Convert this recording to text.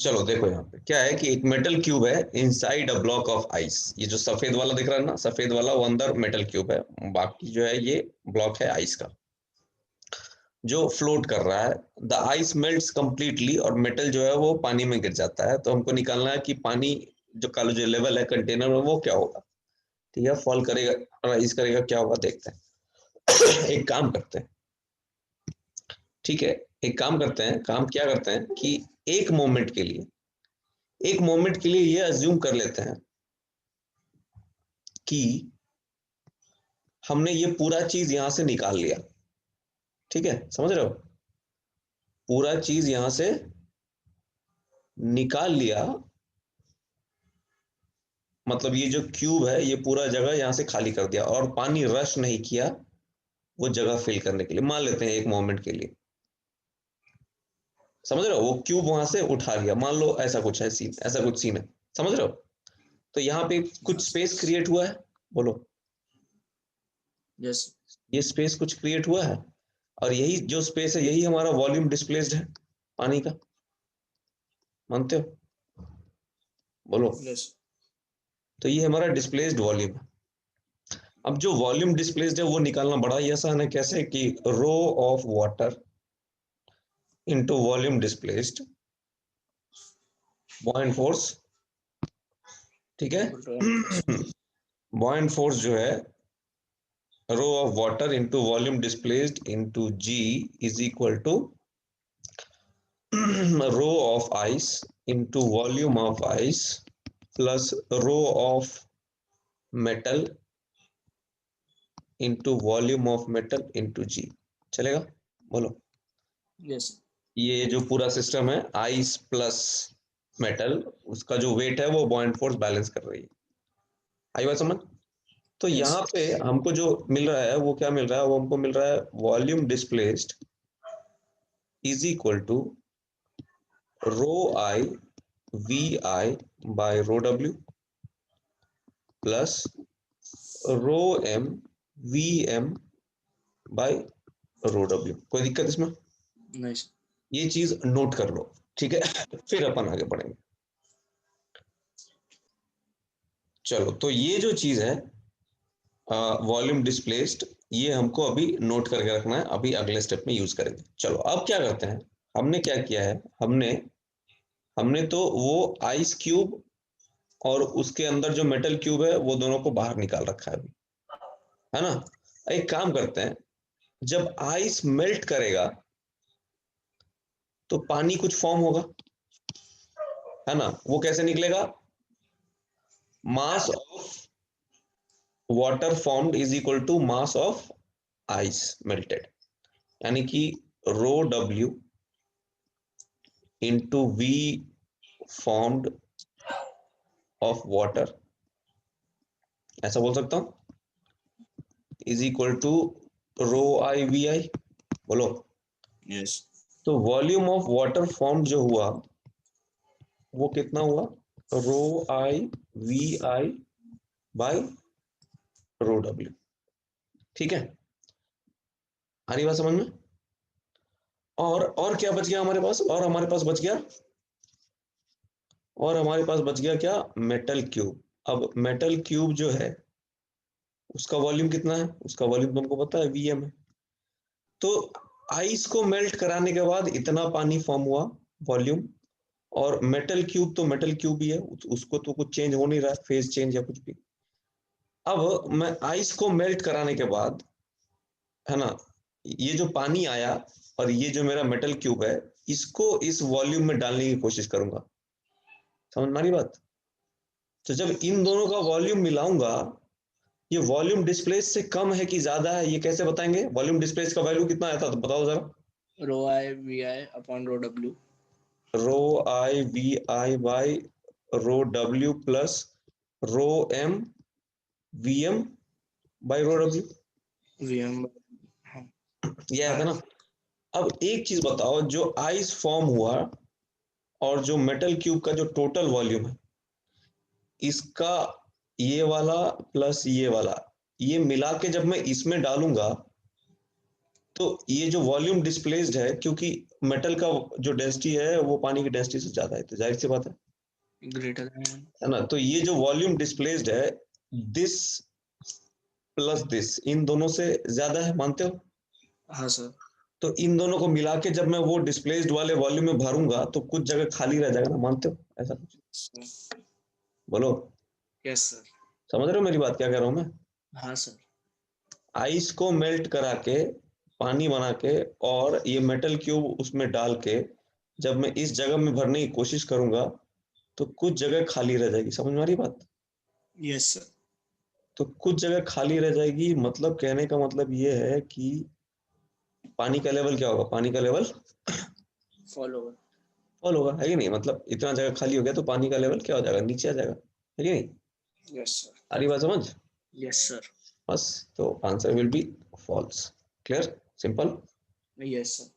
चलो देखो यहाँ पे क्या है कि एक मेटल क्यूब है inside a block of ice. ये जो सफेद वाला दिख रहा है ना, सफेद वाला वो अंदर मेटल क्यूब है, बाकी जो है ये ब्लॉक है आइस का जो फ्लोट कर रहा है। द आइस मेल्ट्स कंप्लीटली और मेटल जो है वो पानी में गिर जाता है। तो हमको निकालना है कि पानी जो का जो लेवल है कंटेनर में वो क्या होगा। ठीक है, फॉल करेगा, राइज करेगा, क्या होगा देखते हैं। एक काम करते हैं, ठीक है, एक काम करते हैं, काम क्या करते हैं कि एक मोमेंट के लिए, एक मोमेंट के लिए ये अज्यूम कर लेते हैं कि हमने ये पूरा चीज यहां से निकाल लिया। ठीक है, समझ रहे हो, पूरा चीज यहां से निकाल लिया, मतलब ये जो क्यूब है ये पूरा जगह यहां से खाली कर दिया और पानी रश नहीं किया वो जगह फिल करने के लिए। मान लेते हैं एक मोमेंट के लिए, समझ रहे हो, वो क्यूब वहां से उठा लिया, मान लो ऐसा कुछ है सीन, ऐसा कुछ सीन है, समझ रहे हो। तो यहाँ पे कुछ स्पेस क्रिएट हुआ है, बोलो। यस। ये स्पेस कुछ क्रिएट हुआ है और यही जो स्पेस है यही हमारा वॉल्यूम डिस्प्लेस्ड है पानी का, मानते हो, बोलो। यस। तो ये हमारा डिस्प्लेस्ड वॉल्यूम है। अब जो वॉल्यूम डिस्प्लेस्ड है वो निकालना बड़ा ही आसान है। कैसे कि rho of water into volume displaced buoyant force. ठीक है, equal to M plus buoyant force जो है rho of water into volume displaced into g is equal to rho of ice into volume of ice plus rho of metal into volume of metal into g. चलेगा, बोलो। Yes. ये जो पूरा system है ice plus metal, उसका जो wait है वो बॉयंट फोर्स बैलेंस कर रही है। आई बात समझ। तो यस। यहाँ पे हमको जो मिल रहा है वो क्या मिल रहा है, वो हमको मिल रहा है volume displaced is equal to rho I V I by rho W plus rho M V M by rho W. कोई दिक्कत इसमें? नाइस। ये चीज नोट कर लो, ठीक है। फिर अपन आगे बढ़ेंगे। चलो, तो ये जो चीज है वॉल्यूम डिस्प्लेस्ड, ये हमको अभी नोट करके रखना है, अभी अगले स्टेप में यूज करेंगे। चलो अब क्या करते हैं, हमने क्या किया है, हमने हमने तो वो आइस क्यूब और उसके अंदर जो मेटल क्यूब है वो दोनों को बाहर निकाल रखा है अभी, है ना। एक काम करते हैं, जब आइस मेल्ट करेगा तो पानी कुछ फॉर्म होगा, है ना। वो कैसे निकलेगा, mass of water formed is equal to mass of ice melted, यानी कि rho W into V formed of water, ऐसा बोल सकता हूं, is equal to rho I V I, बोलो। यस। तो वॉल्यूम ऑफ वाटर फॉर्म जो हुआ वो कितना हुआ, rho I V I by rho W. ठीक है, आ रही बात समझ में। और क्या बच गया हमारे पास, और हमारे पास बच गया, और हमारे पास बच गया क्या, मेटल क्यूब। अब मेटल क्यूब जो है उसका वॉल्यूम कितना है, उसका वॉल्यूम तुमको पता है वीएम है। तो आइस को मेल्ट कराने के बाद इतना पानी फॉर्म हुआ वॉल्यूम, और मेटल क्यूब तो मेटल क्यूब ही है, उसको तो कुछ चेंज हो नहीं रहा है, फेज चेंज या कुछ भी। अब मैं आइस को मेल्ट कराने के बाद, है ना, ये जो पानी आया और ये जो मेरा मेटल क्यूब है इसको इस वॉल्यूम में डालने की कोशिश करूंगा, समझ में आ रही बात। तो जब इन दोनों का वॉल्यूम मिलाऊंगा, ये वॉल्यूम डिस्प्लेस से कम है कि ज्यादा है, ये कैसे बताएंगे, वॉल्यूम डिस्प्लेस का वैल्यू कितना आया था तो बताओ जरा। Rho I V I upon rho W. Rho I V I by rho W plus rho M V M by rho W, V M. हाँ। ये आया था ना। अब एक चीज बताओ, जो आइस फॉर्म हुआ और जो मेटल क्यूब का जो टोटल वॉल्यूम है, इसका ये वाला प्लस ये वाला, ये मिला के जब मैं इसमें डालूंगा तो ये जो वॉल्यूम डिस्प्लेस्ड है, क्योंकि मेटल का जो डेंसिटी है वो पानी की डेंसिटी से ज्यादा है, तो जाहिर सी बात ग्रेटर देन। है ना। तो ये जो वॉल्यूम डिस्प्लेस्ड है, दिस प्लस दिस, इन दोनों से ज्यादा है, मानते हो? हाँ सर। तो इन दोनों को मिला के जब मैं वो डिस्प्लेस्ड वाले वॉल्यूम में भरूंगा तो कुछ जगह खाली रह जाएगा ना, मानते हो ऐसा कुछ? बोलो, यस सर। समझ रहे हो मेरी बात, क्या कह रहा हूं मैं? हाँ सर। आइस को मेल्ट करा के, पानी बना के, और ये मेटल क्यूब उसमें डाल के जब मैं इस जगह में भरने की कोशिश करूंगा तो कुछ जगह खाली रह जाएगी, समझ में आ रही बात? Yes sir. तो कुछ जगह खाली रह जाएगी, मतलब कहने का मतलब ये है कि पानी का लेवल क्या होगा, पानी का लेवल फॉलो। फॉल होगा, है कि नहीं? मतलब इतना जगह खाली हो गया तो पानी का लेवल क्या हो जाएगा, नीचे आ जाएगा, है कि नहीं? Yes sir. आ रही बात समझ? Yes sir. बस, तो answer will be false. Clear, simple. Yes sir.